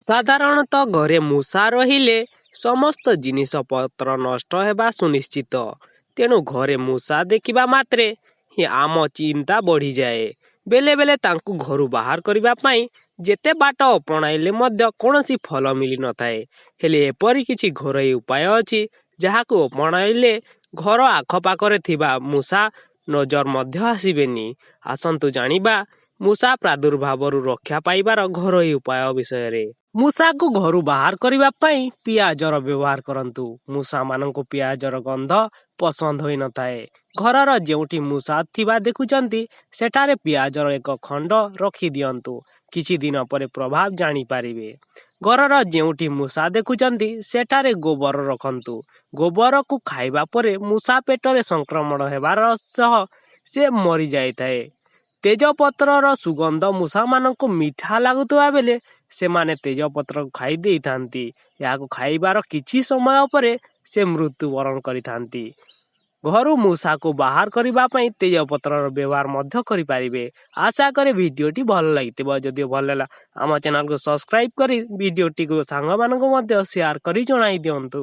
ସାଧାରଣତଃ ଘରେ ମୂଷା ରହିଲେ ସମସ୍ତ ଜିନିଷପତ୍ର ନଷ୍ଟ ହେବା ସୁନିଶ୍ଚିତ। ତେଣୁ ଘରେ ମୂଷା ଦେଖିବା ମାତ୍ରେ ହିଁ ଆମ ଚିନ୍ତା ବଢ଼ିଯାଏ। ବେଳେ ବେଳେ ତାଙ୍କୁ ଘରୁ ବାହାର କରିବା ପାଇଁ ଯେତେ ବାଟ ଅପଣାଇଲେ ମଧ୍ୟ କୌଣସି ଫଳ ମିଳିନଥାଏ। ହେଲେ ଏପରି କିଛି ଘରୋଇ ଉପାୟ ଅଛି ଯାହାକୁ ଅପଣାଇଲେ ଘର ଆଖପାଖରେ ଥିବା ମୂଷା ନଜର ମଧ୍ୟ ଆସିବେନି। ଆସନ୍ତୁ ଜାଣିବା ମୂଷା ପ୍ରାଦୁର୍ଭାବରୁ ରକ୍ଷା ପାଇବାର ଘରୋଇ ଉପାୟ ବିଷୟରେ। ମୂଷାକୁ ଘରୁ ବାହାର କରିବା ପାଇଁ ପିଆଜର ବ୍ୟବହାର କରନ୍ତୁ। ମୂଷାମାନଙ୍କୁ ପିଆଜର ଗନ୍ଧ ପସନ୍ଦ ହୋଇନଥାଏ। ଘରର ଯେଉଁଠି ମୂଷା ଥିବା ଦେଖୁଛନ୍ତି ସେଠାରେ ପିଆଜର ଏକ ଖଣ୍ଡ ରଖିଦିଅନ୍ତୁ। କିଛି ଦିନ ପରେ ପ୍ରଭାବ ଜାଣିପାରିବେ। ଘରର ଯେଉଁଠି ମୂଷା ଦେଖୁଛନ୍ତି ସେଠାରେ ଗୋବର ରଖନ୍ତୁ। ଗୋବରକୁ ଖାଇବା ପରେ ମୂଷା ପେଟରେ ସଂକ୍ରମଣ ହେବାର ସହ ସେ ମରିଯାଇଥାଏ। ତେଜପତ୍ରର ସୁଗନ୍ଧ ମୂଷାମାନଙ୍କୁ ମିଠା ଲାଗୁଥିବା ବେଳେ ସେମାନେ ତେଜପତ୍ରକୁ ଖାଇ ଦେଇଥାନ୍ତି। ଏହାକୁ ଖାଇବାର କିଛି ସମୟ ପରେ ସେ ମୃତ୍ୟୁବରଣ କରିଥାନ୍ତି। ଘରୁ ମୂଷାକୁ ବାହାର କରିବା ପାଇଁ ତେଜପତ୍ରର ବ୍ୟବହାର ମଧ୍ୟ କରିପାରିବେ। ଆଶା କରେ ଭିଡ଼ିଓଟି ଭଲ ଲାଗିଥିବ। ଯଦି ଭଲ ହେଲା ଆମ ଚ୍ୟାନେଲକୁ ସବସ୍କ୍ରାଇବ୍ କରି ଭିଡ଼ିଓଟିକୁ ସାଙ୍ଗମାନଙ୍କୁ ମଧ୍ୟ ସେୟାର କରି ଜଣାଇ ଦିଅନ୍ତୁ।